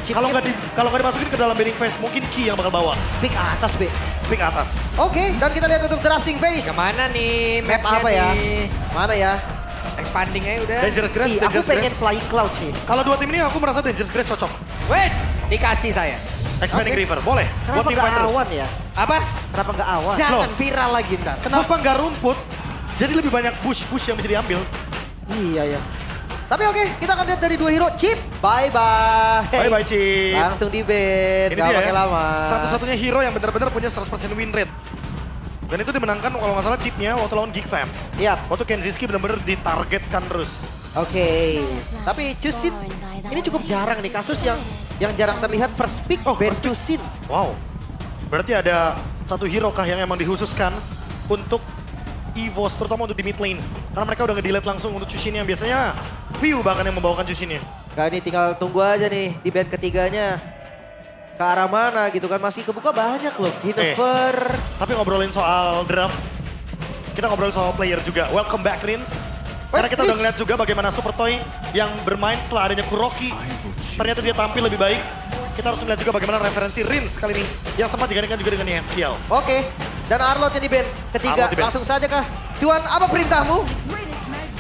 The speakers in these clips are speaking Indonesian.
Kalau nggak dimasukin ke dalam banning phase, mungkin Ki yang bakal bawa. Pick atas, B. Pick atas. Oke, dan kita lihat untuk drafting phase. Kemana nih Map mapnya apa ya? nih? Mana ya? Expanding aja udah. Dangerous Grass, Ih, aku Dangerous pengen Grass. Flying Cloud sih. Kalau dua tim ini aku merasa Dangerous Grass cocok. Wait, dikasih saya. Expanding River, boleh. Kenapa Buat tim nggak fighters. awan ya? Apa? Kenapa nggak awan? Jangan viral lagi ntar. Kenapa nggak rumput? Jadi lebih banyak bush yang bisa diambil. Iya ya. Tapi oke, kita akan lihat dari dua hero. Chip, bye-bye. Bye-bye, Chip. Langsung di ban, Ini nggak dia pakai ya, lama. satu-satunya hero yang benar-benar punya 100% win rate. Dan itu dimenangkan kalau nggak salah Chipnya waktu lawan Geek Fam. Yap, Waktu Kenziski benar-benar ditargetkan terus. oke. Tapi Chusin, ini cukup jarang nih kasus yang jarang terlihat first pick ban Chusin. Wow. Berarti ada satu hero kah yang emang dikhususkan untuk EVOS, terutama untuk di mid lane. Karena mereka udah nge-delete langsung untuk Chushin yang biasanya View bahkan yang membawakan Chushinnya. Nah ini tinggal tunggu aja nih di band ketiganya. Ke arah mana gitu kan, masih kebuka banyak loh. Ginever. Tapi ngobrolin soal draft, kita ngobrolin soal player juga. Welcome back Rins. Karena kita udah ngeliat juga bagaimana Super Toy yang bermain setelah adanya Kuroki. Ternyata dia tampil lebih baik. Kita harus melihat juga bagaimana referensi Rins kali ini. Yang sempat digantikan juga dengan ESPL. Oke, dan Arlot yang di band ketiga. Arlot di band. Langsung saja kah? Tuan, apa perintahmu?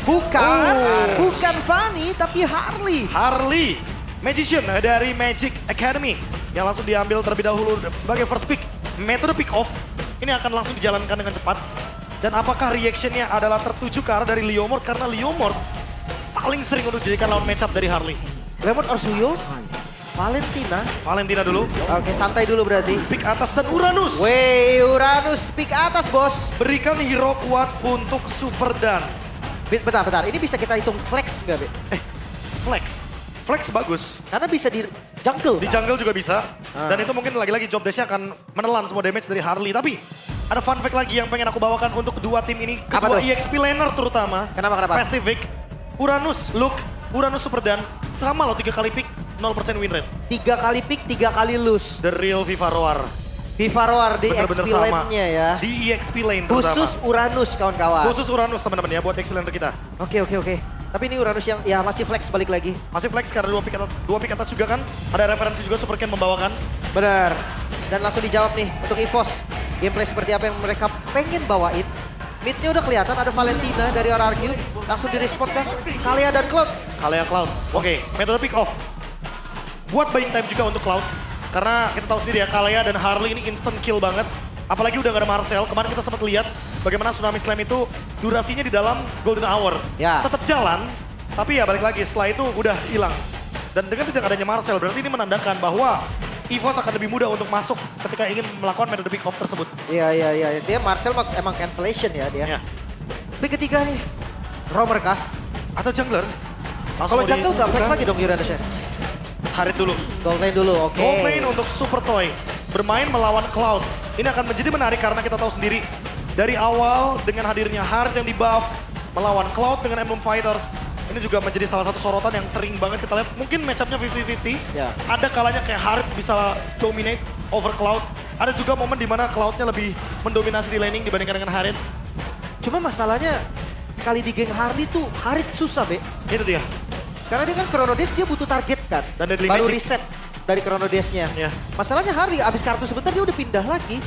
Bukan, bukan Fanny, tapi Harley. Harley, Magician dari Magic Academy. Yang langsung diambil terlebih dahulu sebagai first pick. Metode pick off, ini akan langsung dijalankan dengan cepat. Dan apakah reactionnya adalah tertuju ke arah dari Leomord? Karena Leomord paling sering untuk dijadikan lawan matchup dari Harley. Lemon Orsuyo, Valentina dulu, Oke, santai dulu berarti. pick atas dan Uranus. Wey, Uranus pick atas, bos. Berikan hero kuat untuk Super Dan. Bentar. Ini bisa kita hitung flex nggak, Be? Flex. Flex bagus. Karena bisa di jungle. Di kan? jungle juga bisa. Dan itu mungkin lagi-lagi job desk-nya akan menelan semua damage dari Harley. Tapi ada fun fact lagi yang pengen aku bawakan untuk kedua tim ini. Apa Kedua tuh? EXP laner terutama. Kenapa? Spesifik. Uranus, Luke, Uranus Super Dan. Sama loh 3 kali pick, 0% win rate. 3 kali pick, 3 kali lose. The real Viva Roar. Viva Roar di Bener-bener XP sama. lane-nya ya. Di EXP lane terutama. Khusus Uranus kawan-kawan. Khusus Uranus teman-teman ya buat EXP laner kita. Oke. Tapi ini Uranus yang ya masih flex balik lagi. Masih flex karena dua pick atas juga kan. Ada referensi juga Super Ken membawakan. Benar. Dan langsung dijawab nih untuk EVOS. Gameplay seperti apa yang mereka pengen bawain. Mid-nya udah kelihatan ada Valentina dari RRQ. Langsung direspon kan Kalia dan Cloud. Kalia Cloud. Oke, metode pick off. Buat buying time juga untuk Cloud. Karena kita tahu sendiri ya, Kalia dan Harley ini instant kill banget. Apalagi udah gak ada Marcel. Kemarin kita sempat lihat bagaimana Tsunami Slam itu durasinya di dalam Golden Hour. Ya. Tetap jalan, tapi ya balik lagi setelah itu udah hilang. Dan dengan tidak adanya Marcel, berarti ini menandakan bahwa EVOS akan lebih mudah untuk masuk ketika ingin melakukan metode pick off tersebut. Iya. Dia Marcel emang cancellation ya dia. Ya. Pick ketiga nih. Romer kah? Atau jungler. Kalau jungle gak flex lagi dong Uranus ya? Harit dulu. Gold lane dulu, oke. Gold lane untuk Super Toy bermain melawan Cloud. Ini akan menjadi menarik karena kita tahu sendiri dari awal dengan hadirnya Harit yang di buff melawan Cloud dengan Emblem Fighters. Ini juga menjadi salah satu sorotan yang sering banget kita lihat. Mungkin match-up-nya 50-50. Ya. Ada kalanya kayak Harit bisa dominate over Cloud. Ada juga momen di mana Cloud-nya lebih mendominasi di laning dibandingkan dengan Harit. Cuma masalahnya sekali di geng Harley tuh Harit susah, Be. Itu dia. Karena dia kan Chrono Dash dia butuh target kan. Dan Deadly baru Magic. reset dari Chrono Dash-nya. Ya. Masalahnya Harley abis kartu sebentar dia udah pindah lagi.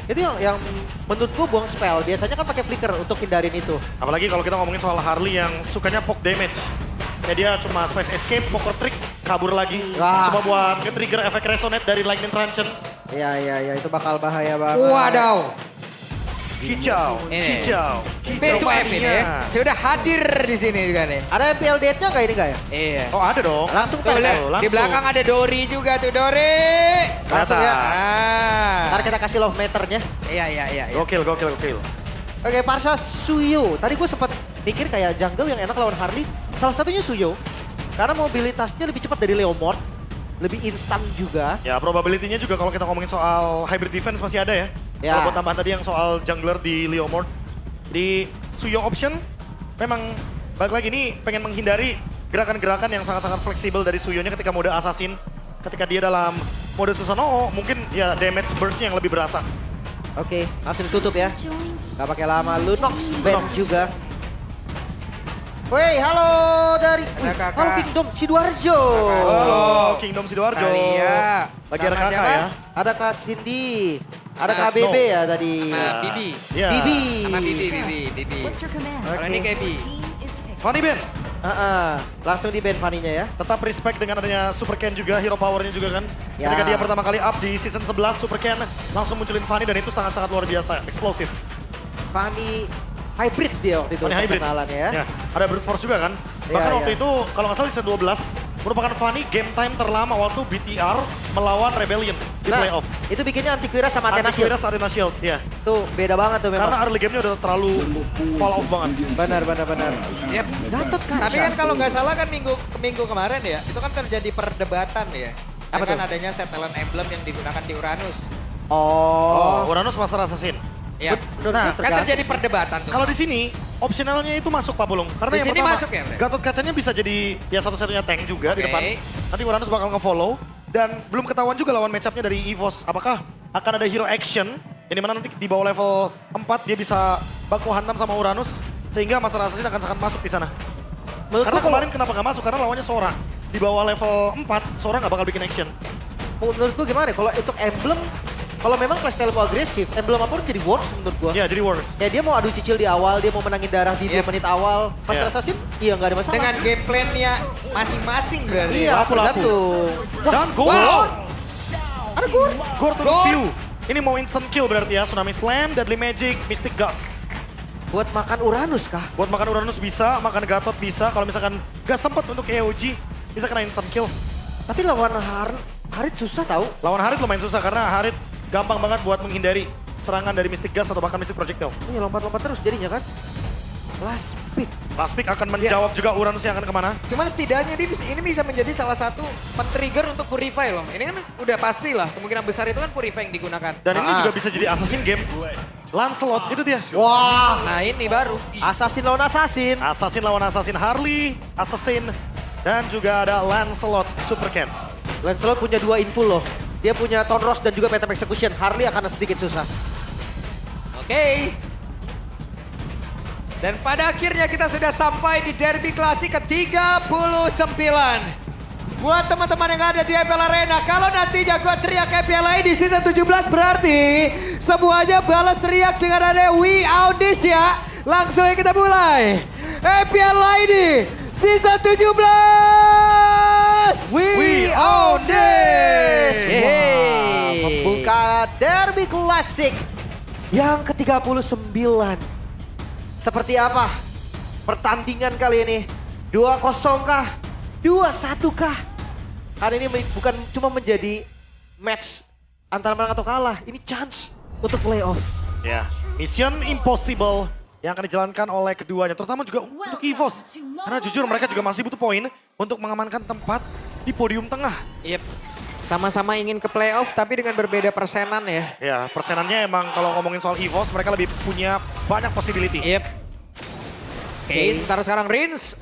Itu yang menurutku buang spell. Biasanya kan pakai flicker untuk hindarin itu. Apalagi kalau kita ngomongin soal Harley yang sukanya poke damage. Ya dia cuma space escape, poker trick, kabur lagi. Wah. Cuma buat nge-trigger efek resonate dari Lightning Truncheon. Iya, itu bakal bahaya banget. Wadaw. Hijau, Ini. hijau, B2F ini ya. Sudah hadir di sini juga nih. Ada MPL date-nya nggak ini nggak ya? Iya. Oh ada dong. Langsung Tuh, tag. lihat. langsung. Di belakang ada Dori juga tuh, Dori. Langsung ya. Ah. Ntar kita kasih love meternya. Iya. Gokil. Oke, Parsha Suyo. Tadi gue sempat mikir kayak jungle yang enak lawan Harley. Salah satunya Suyo. Karena mobilitasnya lebih cepat dari Leomord. Lebih instan juga. Ya probability-nya juga kalau kita ngomongin soal hybrid defense masih ada ya. Ya. Kalau buat tambahan tadi yang soal jungler di Leomord. Di Suyo option memang balik lagi ini pengen menghindari gerakan-gerakan yang sangat-sangat fleksibel dari Suyonya ketika mode assassin. Ketika dia dalam mode Susanoo mungkin ya damage burst-nya yang lebih berasa. Oke, langsung ditutup ya. Gak pakai lama. Lunox band juga. Woi, halo dari Ada kakak. Halo Kingdom Sidoarjo. Oh, Kingdom Sidoarjo. Alia. Lagi ada Sama kakak siapa? ya. Ada Kak Cindy, ada Ada KBB Snow. ya tadi. Sama Bibi. Iya. Bibi. Sama Bibi. What's your command? Kalau ini Oke. kayak Bi. Team is picked. Fanny Ben. Langsung di band Fanny-nya ya. Tetap respect dengan adanya Super Ken juga, hero powernya juga kan. Ya. Ketika dia pertama kali up di season 11, Super Ken langsung munculin Fanny dan itu sangat-sangat luar biasa, eksplosif. Fanny hybrid dia waktu itu Fanny hybrid. perkenalannya ya. Ya, ada brute force juga kan. Ya, Bahkan waktu ya. itu kalau nggak salah di season 12 merupakan Fanny game time terlama waktu BTR melawan Rebellion di Nah, playoff. itu bikinnya Antiquira sama Athena Shield. Antivirus Arena Shield, ya. Tuh beda banget tuh memang. Karena early game-nya udah terlalu fall off banget. Benar. Yep. Gatot Kaca. Tapi kan kalau nggak salah kan minggu kemarin ya, itu kan terjadi perdebatan ya. Apa Dengan tuh? adanya set talent emblem yang digunakan di Uranus. Oh. Uranus Master Assassin. Iya. Menurut Nah, gue Kan tergantung. terjadi perdebatan tuh. Kalau di sini opsionalnya itu masuk Pak Bulung. Karena Di yang sini pertama, masuk ya, Bre? Gatot Kacanya bisa jadi ya satu-satunya tank juga di Oke. depan. Nanti Uranus bakal nge-follow. Dan belum ketahuan juga lawan match-up-nya dari EVOS. Apakah akan ada hero action, yang dimana nanti di bawah level 4 dia bisa baku hantam sama Uranus. Sehingga Master Assassin akan sangat masuk di sana. Menurut Karena gua kalau- kemarin kenapa nggak masuk? Karena lawannya Sora. Di bawah level 4, Sora nggak bakal bikin action. menurut gue gimana ya, kalau untuk emblem, kalau memang playstyle mau agresif, emblem apapun jadi worse menurut gue. Ya, jadi worse. Ya dia mau adu cicil di awal, dia mau menangin darah di 2 Yep. menit awal. Master Iya. Assassin, iya nggak ada masalah. Dengan game plan-nya masing-masing berarti. Iya, Lapu-lapu. tergantung. Wah, Dan gol! Wow. ada gol. Gor to the Gor. view. Ini mau instant kill berarti ya. Tsunami Slam, Deadly Magic, Mystic Gust. Buat makan Uranus kah? Buat makan Uranus bisa, makan Gatot bisa. Kalau misalkan gak sempet untuk EOG, bisa kena instant kill. Tapi lawan Harit susah tahu. Lawan Harit lumayan susah karena Harit gampang banget buat menghindari serangan dari Mystic Gust atau bahkan Mystic Projectile. Iya lompat-lompat terus jadinya kan. Last pick. Last pick akan menjawab juga Uranus yang akan kemana. Cuman setidaknya ini bisa menjadi salah satu pen-trigger untuk Purify loh. Ini kan udah pasti lah, kemungkinan besar itu kan Purify yang digunakan. Dan ini juga bisa jadi assassin game. Lancelot, itu dia. Wah, Nah ini baru. assassin lawan assassin. Assassin lawan assassin Harley, Assassin, dan juga ada Lancelot Super Ken. Lancelot punya 2 info loh. Dia punya Tonros dan juga Phantom Execution. Harley akan sedikit susah. Oke. Dan pada akhirnya kita sudah sampai di Derby Klasik ke-39. Buat teman-teman yang ada di FPL Arena, kalau nantinya gue teriak FPL ID di season 17 berarti semuanya balas teriak dengan ada We Out This ya. Langsung ya kita mulai. FPL ID season 17. We own this! Yeay. Membuka Derby Classic yang ke-39. Seperti apa pertandingan kali ini? 2-0 kah? 2-1 kah? Hari ini bukan cuma menjadi match antara menang atau kalah. Ini chance untuk playoff. Ya, Mission Impossible yang akan dijalankan oleh keduanya, terutama juga untuk EVOS. Karena jujur mereka juga masih butuh poin untuk mengamankan tempat di podium tengah. Yep. Sama-sama ingin ke playoff tapi dengan berbeda persenan ya. Ya, persenannya emang kalau ngomongin soal EVOS mereka lebih punya banyak possibility. Yep. Oke, sementara sekarang Rins.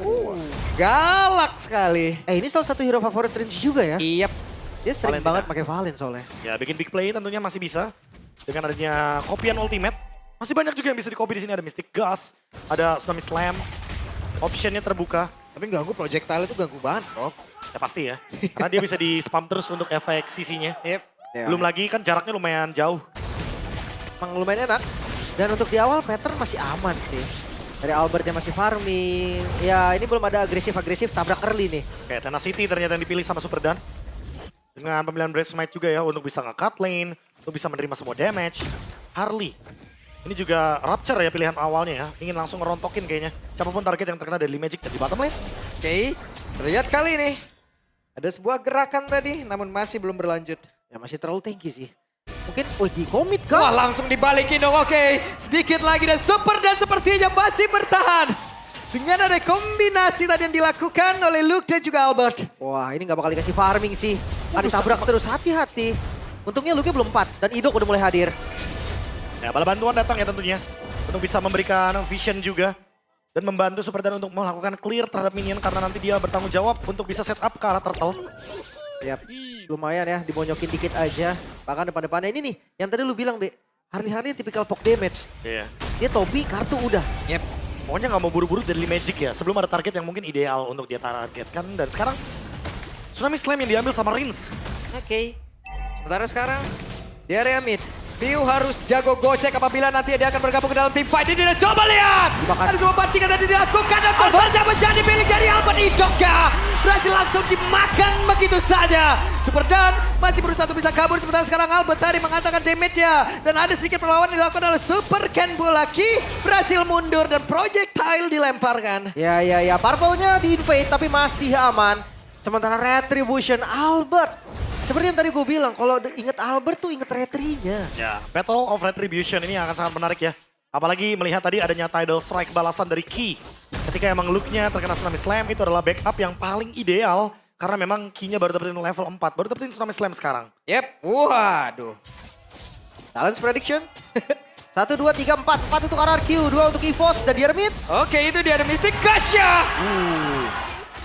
Galak sekali. Ini salah satu hero favorit Rins juga ya. Yep. Dia sering Valentina. banget pakai Valen soalnya. Ya, bikin big play tentunya masih bisa. Dengan adanya kopian ultimate, masih banyak juga yang bisa di-copy di sini. Ada Mystic Gust, ada Tsunami Slam, optionnya terbuka. Tapi ganggu projectile itu ganggu banget, Prof. Ya pasti ya, karena dia bisa di-spam terus untuk efek CC-nya. Yep. Ya. Belum lagi kan jaraknya lumayan jauh. Emang lumayan enak. Dan untuk di awal pattern masih aman sih. Dari Albert yang masih farming. Ya ini belum ada agresif-agresif tabrak early nih. Kayak Tenacity ternyata yang dipilih sama Super Dan. Dengan pemilihan Breath Smite juga ya untuk bisa nge-cut lane, untuk bisa menerima semua damage. Harley. Ini juga Rapture ya pilihan awalnya ya. Ingin langsung ngerontokin kayaknya. Siapapun target yang terkena dari Magic di bottom lane. Oke, terlihat kali ini. Ada sebuah gerakan tadi namun masih belum berlanjut. Ya masih terlalu tinggi sih. Mungkin di komit Wah kah? langsung dibalikin dong, oke. Sedikit lagi dan Super Dan sepertinya masih bertahan. Dengan ada kombinasi tadi yang dilakukan oleh Luke dan juga Albert. Wah ini gak bakal dikasih farming sih. Ada tabrak terus, hati-hati. Untungnya Luke belum 4 dan Idok udah mulai hadir. Ya bala bantuan datang ya tentunya. Untuk bisa memberikan vision juga. Dan membantu Super Dan untuk melakukan clear terhadap minion. Karena nanti dia bertanggung jawab untuk bisa set up ke arah turtle. Yap, lumayan ya dimonyokin dikit aja. Bahkan depan-depannya ini nih, yang tadi lu bilang Be. Harley tipikal poke damage. Iya. Dia topi, kartu udah. Yep. Pokoknya nggak mau buru-buru Deadly Magic ya. Sebelum ada target yang mungkin ideal untuk dia targetkan. Dan sekarang Tsunami Slam yang diambil sama Rins. Oke. Sementara sekarang di area mid. Piu harus jago gocek apabila nanti dia akan bergabung ke dalam tim fight ini. Dan coba lihat. Dimakan. Ada sebuah bantingan tadi dilakukan. Dan terjadi menjadi milik dari Albert Idoka. Berhasil langsung dimakan begitu saja. Super Dan masih berusaha untuk bisa kabur. Sementara sekarang Albert tadi mengatakan damage-nya. Dan ada sedikit perlawanan dilakukan oleh Super Ken Bulaki. Berhasil mundur dan projectile dilemparkan. Ya. Purple-nya di-invade tapi masih aman. Sementara Retribution Albert. Seperti yang tadi gue bilang, kalau inget Albert tuh inget Retri-nya. Ya, Battle of Retribution ini akan sangat menarik ya. Apalagi melihat tadi adanya Tidal Strike balasan dari Ki. Ketika emang look-nya terkena Tsunami Slam, itu adalah backup yang paling ideal. Karena memang Ki-nya baru dapetin level 4, baru dapetin Tsunami Slam sekarang. Yep, waduh. Challenge prediction. 1, 2, 3, 4. 4 untuk RRQ, 2 untuk EVOS dan Diarmid. Oke, itu dia ada Mystic Gasha.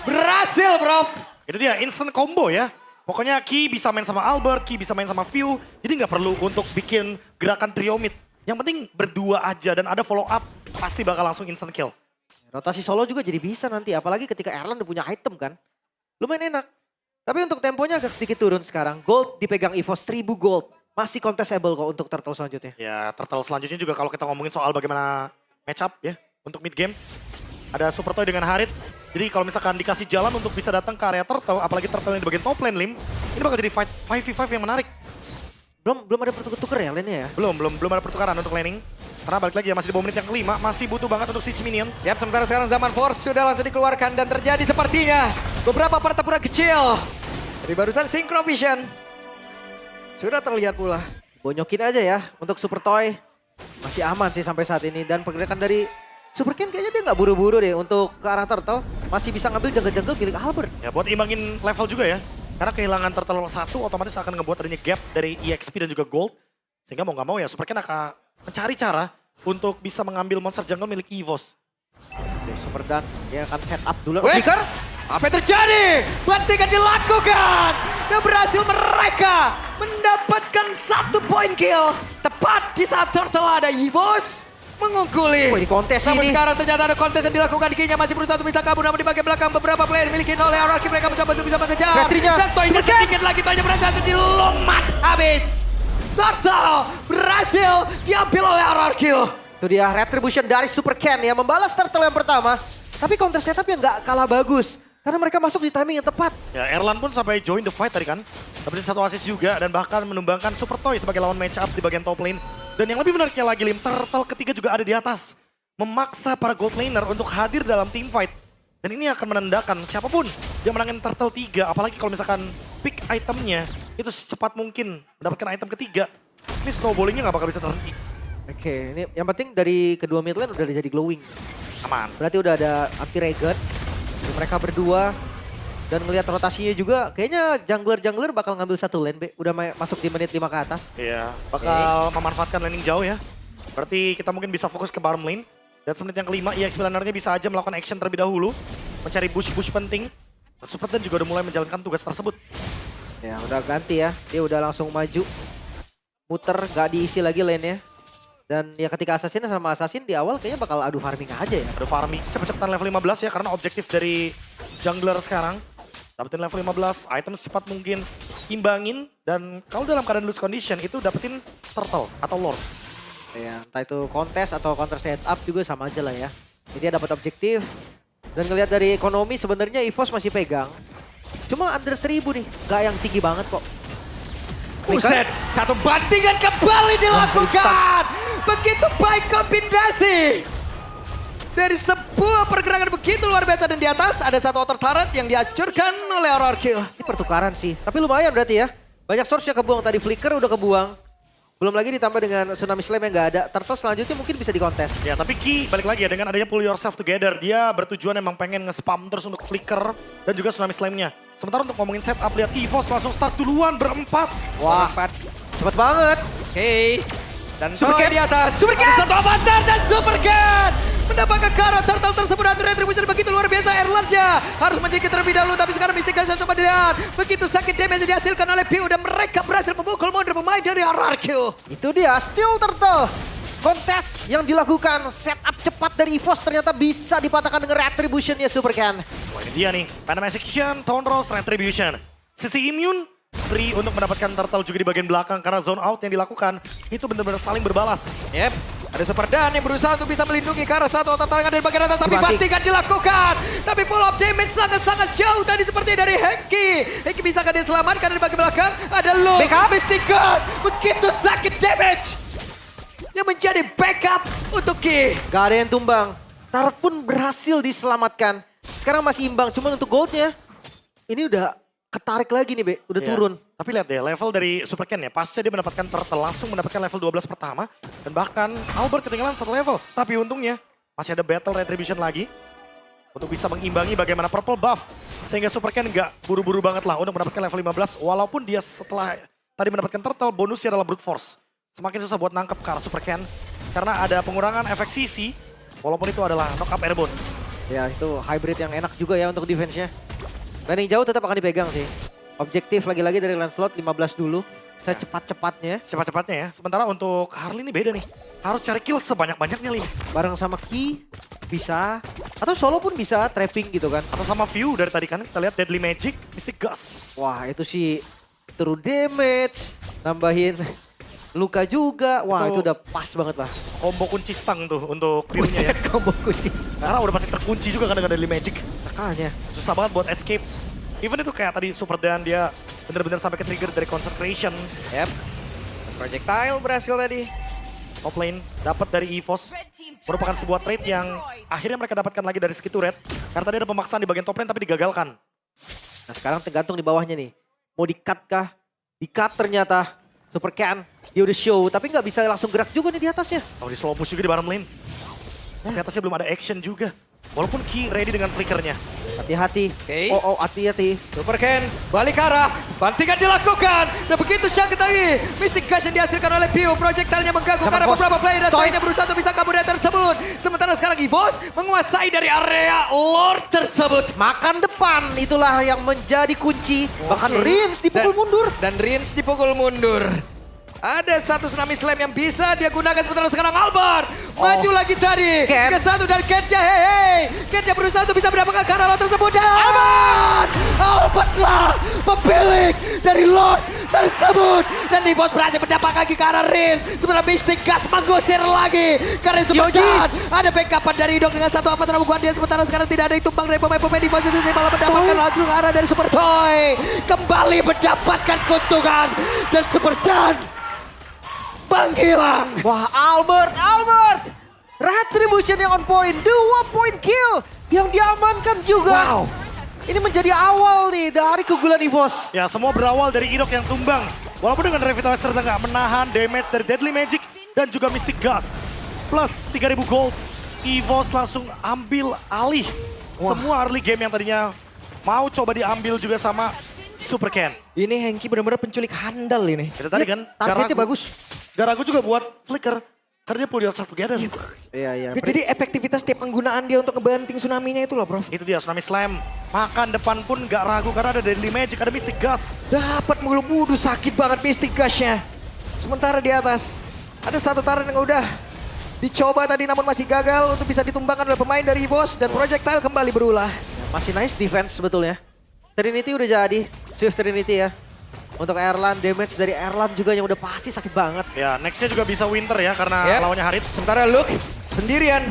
Berhasil, Prof. Itu dia, instant combo ya. Pokoknya Ki bisa main sama Albert, Ki bisa main sama View. Jadi nggak perlu untuk bikin gerakan trio mid. Yang penting berdua aja dan ada follow up. Pasti bakal langsung instant kill. Rotasi solo juga jadi bisa nanti. Apalagi ketika Erlan udah punya item kan. Lumayan enak. Tapi untuk temponya agak sedikit turun sekarang. Gold dipegang EVOS 1000 gold. Masih contestable kok untuk turtle selanjutnya. Ya, turtle selanjutnya juga kalau kita ngomongin soal bagaimana match up ya untuk mid game. Ada Super Toy dengan Harit. Jadi kalau misalkan dikasih jalan untuk bisa datang ke area turtle, apalagi turtle yang di bagian top lane Lim, ini bakal jadi fight 5v5 yang menarik. Belum ada pertuker ya lane-nya ya? Belum ada pertukaran untuk laning. Karena balik lagi ya masih di bawah menit yang kelima, masih butuh banget untuk siege minion. Yap, sementara sekarang Zaman Force sudah langsung dikeluarkan dan terjadi sepertinya beberapa pertempuran kecil. Dari barusan Synchro Vision sudah terlihat pula. Bonyokin aja ya untuk Super Toy. Masih aman sih sampai saat ini. Dan pergerakan dari Super Ken kayaknya dia nggak buru-buru deh untuk ke arah turtle. Masih bisa ngambil jungle-jungle milik Albert. Ya buat imbangin level juga ya. Karena kehilangan turtle 1 otomatis akan ngebuat adanya gap dari EXP dan juga gold. Sehingga mau nggak mau ya Super Ken akan mencari cara untuk bisa mengambil monster jungle milik EVOS. Oke, Super Dan dia akan set up dulu. Wait. Flicker. Apa yang terjadi? Bantingan dilakukan. Dan berhasil mereka mendapatkan 1 point kill. Tepat di saat turtle ada EVOS mengungguli. Oh, ini kontes Namun ini. sekarang ternyata ada kontes yang dilakukan. Kinya masih berusaha untuk bisa kabur. Namun di bagian belakang beberapa player dimiliki oleh RRQ. Mereka mencoba untuk bisa mengejar. Retrinya. Dan Toynya Super Ken. sedikit lagi. Toynya berhasil untuk dilomat habis. Turtle berhasil diambil oleh RRQ. Itu dia Retribution dari Super Ken yang membalas turtle yang pertama. Tapi counter setup yang nggak kalah bagus. Karena mereka masuk di timing yang tepat. Ya Erlan pun sampai join the fight tadi kan. Dapetin 1 assist juga dan bahkan menumbangkan Super Toy sebagai lawan match up di bagian top lane. Dan yang lebih menariknya lagi Lim, turtle ketiga juga ada di atas. Memaksa para gold laner untuk hadir dalam team fight. Dan ini akan menandakan siapapun yang menangin turtle 3. Apalagi kalau misalkan pick itemnya itu secepat mungkin mendapatkan item ketiga. Ini snowballingnya nggak bakal bisa terhenti. Oke, ini yang penting dari kedua mid lane udah jadi glowing. Aman. Berarti udah ada anti-regen. Mereka berdua. Dan ngelihat rotasinya juga, kayaknya jungler-jungler bakal ngambil 1 lane, Be. Udah masuk di menit 5 ke atas. Iya, bakal memanfaatkan laning jauh ya. Berarti kita mungkin bisa fokus ke bottom lane. Dan semenit yang kelima, EXP lanernya bisa aja melakukan action terlebih dahulu. Mencari bush-bush penting. Dan Super Dan juga udah mulai menjalankan tugas tersebut. Ya udah ganti ya, dia udah langsung maju. Muter, gak diisi lagi lane-nya. Dan ya ketika Assassin sama Assassin di awal kayaknya bakal adu farming aja ya. Ada farming, cepet-cepetan level 15 ya. Karena objektif dari jungler sekarang. Dapetin level 15, item secepat mungkin. Imbangin, dan kalau dalam keadaan loose condition itu dapetin turtle atau lord. Ya, entah itu kontes atau counter setup juga sama aja lah ya. Jadi dia dapat objektif. Dan ngelihat dari ekonomi sebenarnya EVOS masih pegang. Cuma under 1000 nih, gak yang tinggi banget kok. Buset, 1 bantingan kembali dilakukan. Begitu baik kombinasi. Dari sebuah pergerakan begitu luar biasa dan di atas ada 1 outer turret yang dihancurkan oleh RRQ. Ini pertukaran sih, tapi lumayan berarti ya. Banyak source yang kebuang tadi, Flicker udah kebuang. Belum lagi ditambah dengan Tsunami Slam yang gak ada. Turtle selanjutnya mungkin bisa dikontes. Ya tapi Ki balik lagi ya dengan adanya pull yourself together. Dia bertujuan emang pengen nge-spam terus untuk Flicker dan juga Tsunami Slam-nya. Sementara untuk ngomongin setup, lihat EVOS langsung start duluan berempat. Wah, cepet banget. Oke. Dan Super Ken di atas. Super Ken! Ada 1 avatar dan Super Ken mendapatkan Kara turtle tersebut. Ada retribution begitu luar biasa. Erlanja harus menjadi terlebih dahulu. Tapi sekarang Mystic Gasha coba dilihat. Begitu sakit damage yang dihasilkan oleh Piu. Dan mereka berhasil memukul mundur pemain dari RRQ. Itu dia, Steel Turtle. kontes yang dilakukan. Setup cepat dari EVOS ternyata bisa dipatahkan dengan Retribution-nya Supercan. Wah ini dia nih, Phantom Execution, Tone Rose, Retribution. Sisi immune, free untuk mendapatkan turtle juga di bagian belakang karena zone out yang dilakukan itu benar-benar saling berbalas. Yep. Ada Super Dan yang berusaha untuk bisa melindungi ke arah satu otak tarangan dari bagian atas. Tapi Dibanting. bantingan dilakukan. Tapi full of damage sangat-sangat jauh tadi seperti dari Hengki. Hengki bisakah dia selamatkan dari bagian belakang? Ada Luke, Backup. Mystikus. Begitu sakit damage. Yang menjadi backup untuk Ki. Gak ada yang tumbang. Turret pun berhasil diselamatkan. Sekarang masih imbang, cuma untuk goldnya. Ini udah ketarik lagi nih, Be. Udah Ya, turun. Tapi lihat deh, level dari Supercan ya, pasca dia mendapatkan turtle langsung mendapatkan level 12 pertama. Dan bahkan Albert ketinggalan satu level. Tapi untungnya masih ada battle retribution lagi. Untuk bisa mengimbangi bagaimana purple buff. Sehingga Supercan nggak buru-buru banget lah untuk mendapatkan level 15. Walaupun dia setelah tadi mendapatkan turtle, bonusnya adalah brute force. Semakin susah buat nangkep ke arah Supercan. Karena ada pengurangan efek CC. Walaupun itu adalah knock up airborne. Ya, itu hybrid yang enak juga ya untuk defense-nya. Landing jauh tetap akan dipegang sih. Objektif lagi-lagi dari Lancelot 15 dulu. Secepat-cepatnya. Cepat-cepatnya ya. Sementara untuk Harley ini beda nih. Harus cari kill sebanyak-banyaknya Lin. Bareng sama Ki bisa. Atau solo pun bisa trapping gitu kan. Atau sama view dari tadi kan kita lihat Deadly Magic, Mystic Gust. Wah, itu sih true damage. Nambahin luka juga. Wah, itu udah pas banget lah. Combo kunci stang tuh untuk view-nya ya. Buset combo kunci. Karena udah pasti terkunci juga kan dengan Deadly Magic. Makanya. Susah banget buat escape. Even itu kayak tadi Super Dan dia bener-bener sampai ke trigger dari Consecration. Yep. Projectile berhasil tadi. Top lane dapat dari EVOS. Merupakan sebuah trade yang akhirnya mereka dapatkan lagi dari Skitu Red. Karena tadi ada pemaksaan di bagian top lane tapi digagalkan. Nah, sekarang tergantung di bawahnya nih. Mau di-cut kah? Di-cut ternyata. Supercan. Dia udah show, tapi nggak bisa langsung gerak juga nih di atasnya. Oh di slow push juga di bottom lane. Tapi atasnya belum ada action juga. Walaupun Ki ready dengan flickernya. Hati-hati. Oke. Oh, hati-hati. Supercan balik arah, bantingan dilakukan. Dan begitu sakit lagi. Mystic Gas yang dihasilkan oleh Pio. Projectile-nya mengganggu Sama karena Boss. beberapa player dan Toy. lainnya berusaha untuk bisa kabur dari tersebut. Sementara sekarang EVOS menguasai dari area Lord tersebut. Makan depan, itulah yang menjadi kunci. Bahkan Oke. Rins dipukul mundur. Dan Rins dipukul mundur. Ada satu tsunami slam yang bisa dia gunakan sementara sekarang Albert. Maju lagi tadi. Ken. Ke satu dari Kenja. Hei. Kenja berusaha untuk bisa mendapatkan karena Lord tersebut. Dan Albert lah pemilik dari Lord tersebut. Dan Libot berhasil mendapat lagi ke arah Rin. Sementara Mystic Gas menggusir lagi. Karena Supercan. Ada backupan dari Idok dengan satu avatar Guardian. Sementara sekarang tidak ada tumbang dari pemain-pemain di posisi ini. Malah mendapatkan langsung arah dari Super Toy. Kembali mendapatkan keuntungan. Dan Supercan panggilan. Wah, Albert. Retribution yang on point. 2 point kill yang diamankan juga. Wow. Ini menjadi awal nih dari keunggulan EVOS. Ya semua berawal dari Idok yang tumbang. Walaupun dengan Revitalizer nggak menahan damage dari Deadly Magic dan juga Mystic Gust. Plus 3000 gold. EVOS langsung ambil alih. Semua early game yang tadinya mau coba diambil juga sama Supercan. Ini Hengki benar-benar penculik handal ini. Itu tadi kan. Targetnya bagus. Gak ragu juga buat flicker. Karena dia pull the outside together. Iya. Jadi efektivitas tiap penggunaan dia untuk ngebanting tsunami-nya itu loh, bro. Itu dia Tsunami Slam. Makan depan pun gak ragu karena ada Deadly Magic, ada Mystic Gust. Dapat mulu budu sakit banget Mystic Gas-nya. Sementara di atas ada satu taran yang udah dicoba tadi namun masih gagal untuk bisa ditumbangkan oleh pemain dari EVOS dan Projectile kembali berulah. Masih nice defense sebetulnya. Trinity udah jadi. Swift Trinity ya. Untuk Erlan, damage dari Erlan juga yang udah pasti sakit banget. Ya, nextnya juga bisa Winter ya karena Yep. lawannya Harit. Sementara Luke sendirian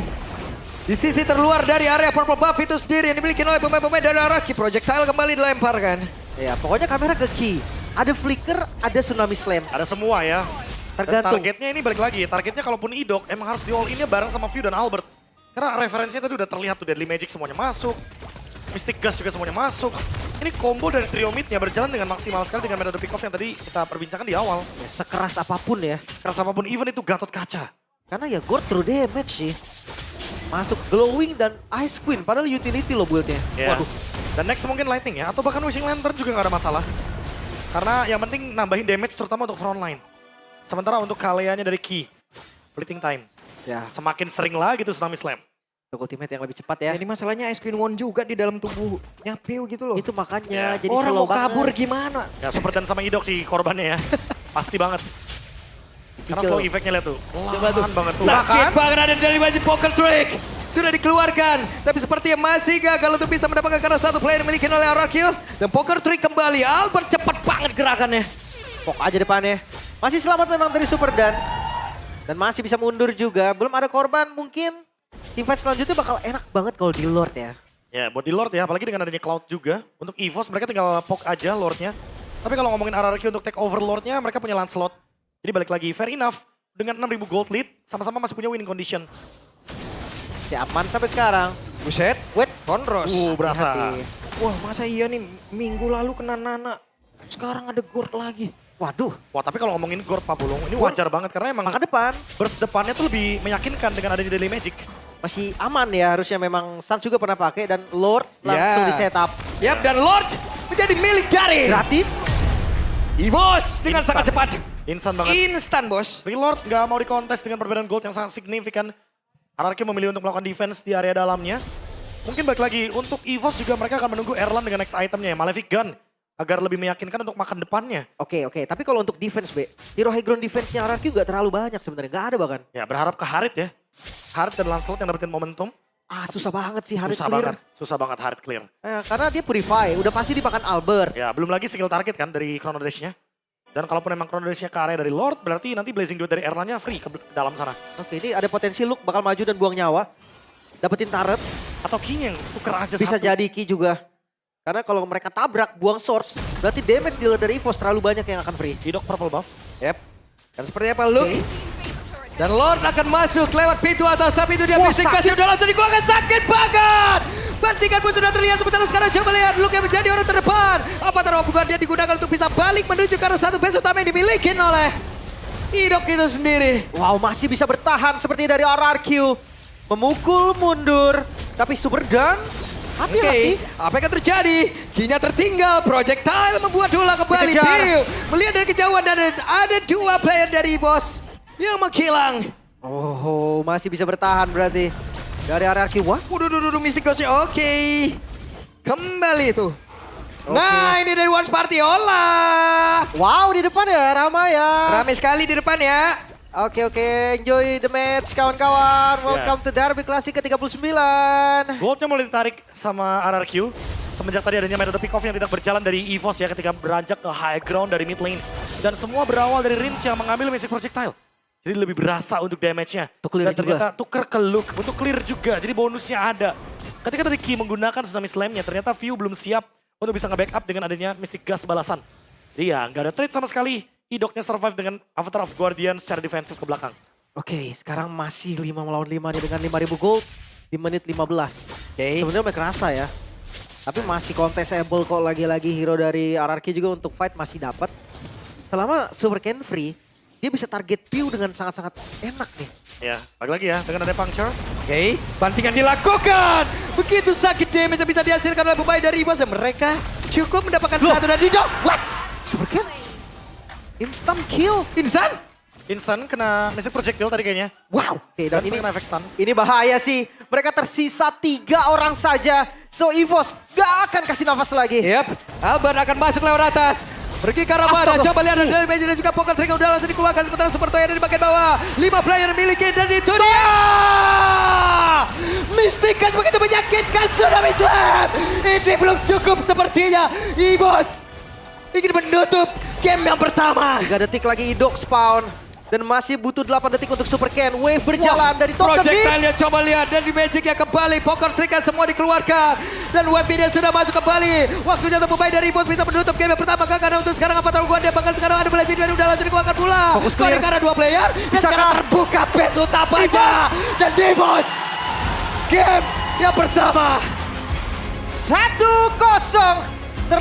di sisi terluar dari area purple buff itu sendiri yang dimiliki oleh pemain-pemain dari arah Ki. Projectile kembali dilemparkan. Ya, pokoknya kamera ke key. Ada flicker, ada tsunami slam. Ada semua ya. Dan Tergantung. targetnya ini balik lagi. Targetnya kalaupun Idok emang harus di all in-nya bareng sama View dan Albert. Karena referensinya tadi udah terlihat tuh Deadly Magic semuanya masuk. Mystic Gust juga semuanya masuk. Ini combo dari trio mid-nya berjalan dengan maksimal sekali dengan metode pick-off yang tadi kita perbincangkan di awal. Ya, sekeras apapun ya. Keras apapun, even itu Gatot Kaca. Karena ya Gord true damage sih. Masuk glowing dan ice queen. Padahal utility loh build-nya. Ya. Waduh. Dan next mungkin Lightning ya, atau bahkan Wishing Lantern juga nggak ada masalah. Karena yang penting nambahin damage terutama untuk front line. Sementara untuk kaleanya dari Ki, fleeting time. Ya, Semakin sering lagi tuh Tsunami Slam. untuk ultimate yang lebih cepat ya. Ini masalahnya Ice Queen Won juga di dalam tubuhnya Pio gitu loh. Itu makanya Ya. jadi Orang slow mau kabur banget. gimana? Ya Super Dan sama Idok sih korbannya ya. Pasti banget. Karena Kecil. slow effect-nya lihat tuh. Coba tuh. Lahan banget tuh. Sakit banget ada dari masih poker trick. Sudah dikeluarkan. Tapi sepertinya masih gagal untuk bisa mendapatkan karena satu player dimiliki oleh RRQ. Dan poker trick kembali. Albert cepat banget gerakannya. Pok aja depannya. Masih selamat memang dari Super Dan. Dan masih bisa mundur juga. Belum ada korban mungkin. Teamfight selanjutnya bakal enak banget kalau di Lord ya. Ya buat di Lord ya, apalagi dengan adanya Cloud juga. Untuk EVOS mereka tinggal poke aja Lordnya. Tapi kalau ngomongin RRQ untuk take over Lordnya, mereka punya Lancelot. Jadi balik lagi, fair enough. Dengan 6.000 gold lead, sama-sama masih punya winning condition. Si aman sampai sekarang. Buset. Wait. Conros. Berasa. Hati-hati. Wah masa iya nih minggu lalu kena Nana. Sekarang ada Gord lagi. Waduh. Wah tapi kalau ngomongin Gord Pak Bulung, ini wajar banget karena emang Maka depan burst depannya tuh lebih meyakinkan dengan adanya Daily Magic. masih aman ya harusnya memang Sans juga pernah pakai dan Lord langsung Ya. di setup. Yap, dan Lord menjadi milik dari Gratis. EVOS dengan Instan. sangat cepat. Instan banget. Instan bos. Tapi Lord nggak mau dikontes dengan perbedaan gold yang sangat signifikan. RRQ memilih untuk melakukan defense di area dalamnya. Mungkin balik lagi, untuk EVOS juga mereka akan menunggu Erlan dengan next itemnya ya, Malefic Gun. Agar lebih meyakinkan untuk makan depannya. Oke. Tapi kalau untuk defense B, hero high ground defense-nya RRQ gak terlalu banyak sebenarnya, gak ada bahkan. Ya berharap ke Harit ya. Harit dan Lancelot yang dapetin momentum. Susah banget sih Harit Susah clear. banget, susah banget Harit clear. Karena dia purify, udah pasti dimakan Albert. Ya belum lagi single target kan dari Chrono Dash-nya. Dan kalaupun emang Chrono Dash-nya ke area dari Lord, berarti nanti Blazing Duet dari Erlannya free ke dalam sana. Oke, ini ada potensi Luke bakal maju dan buang nyawa. Dapetin turret, Atau King yang tuker aja bisa satu. jadi Ki juga. Karena kalau mereka tabrak, buang source, berarti damage dealer dari EVOS terlalu banyak yang akan free. Hidok purple buff. Yep. Dan seperti apa Luke? Oke. Dan Lord akan masuk lewat pintu atas, tapi itu dia Wah, Mystic sakit. kasih udah langsung dikeluarkan, sakit banget. Bantingan pun sudah terlihat, sementara sekarang coba lihat Luke yang menjadi orang terdepan. Apa taruh bukan dia digunakan untuk bisa balik menuju ke arah satu base utama yang dimiliki oleh Hidok itu sendiri. Wow, masih bisa bertahan seperti dari RRQ. Memukul mundur, tapi Super Dan Oke, hati-hati. apa yang akan terjadi? Kinya tertinggal, projectile membuat bola kembali. Dikejar. Bill melihat dari kejauhan dan ada dua player dari bos yang menghilang. Oh, masih bisa bertahan berarti. Dari RRQ, wah. Waduh, Mystic Ghost-nya oke. Kembali tuh. Nah, ini dari Once Party, olah. Wow, di depan ya, ramai ya. Rame sekali di depan ya. Oke, enjoy the match kawan-kawan. Welcome to Derby Classic ke-39. Goldnya mulai ditarik sama RRQ. Semenjak tadi adanya metode pick off yang tidak berjalan dari EVOS ya ketika beranjak ke high ground dari mid lane. Dan semua berawal dari Rins yang mengambil Mystic Projectile. Jadi lebih berasa untuk damage-nya. Untuk clear Dan ternyata tuker ke Luke untuk clear juga. Jadi bonusnya ada. Ketika tadi Ki menggunakan Tsunami Slam-nya, ternyata View belum siap untuk bisa nge-backup dengan adanya Mystic Gas balasan. Jadi ya nggak ada trade sama sekali. Idoknya survive dengan Avatar of Guardian secara defensif ke belakang. Oke, sekarang masih 5 melawan 5 nih dengan 5.000 gold di menit 15. Oke. Sebenarnya mereka kerasa ya. Tapi masih contestable kok lagi-lagi hero dari RRQ juga untuk fight masih dapat. Selama Super Ken free, dia bisa target view dengan sangat-sangat enak nih. Ya, balik lagi ya dengan ada puncture. Oke, bantingan dilakukan. Begitu sakit damage yang bisa dihasilkan oleh pemain dari EVOS dan mereka cukup mendapatkan satu dan Didok. What? Super Ken? Instant kill. Insan? Instant kena Mystic Projectile tadi kayaknya. Wow. Oke, dan Dan ini kena efek stun. ini bahaya sih. Mereka tersisa 3 orang saja. So EVOS gak akan kasih nafas lagi. Yap, Albert akan masuk lewat atas. Pergi ke arah mana? Astaga. Coba lihat ada damage dan juga poker trick udah langsung dikeluarkan. Sementara Super Toy ada di bagian bawah. 5 player miliki dan itu dia. Mystic Gas begitu menyakitkan Tsunami Slam. Ini belum cukup sepertinya. EVOS ingin menutup game yang pertama. 3 detik lagi Idok spawn. Dan masih butuh 8 detik untuk Super Ken. Wave berjalan dari top ke mid. Projectile-nya coba lihat dan di Magic-nya kembali. Poker trick semua dikeluarkan. Dan web minion sudah masuk kembali. Waktunya untuk pemain dari EVOS bisa menutup game yang pertama. Karena untuk sekarang apa tahu dia bahkan sekarang ada Blazing Duet udah langsung dikeluarkan pula. Fokus clear. Karena 2 player. Dan Bisa sekarang kah? terbuka base utamanya. Dan EVOS game yang pertama. 1-0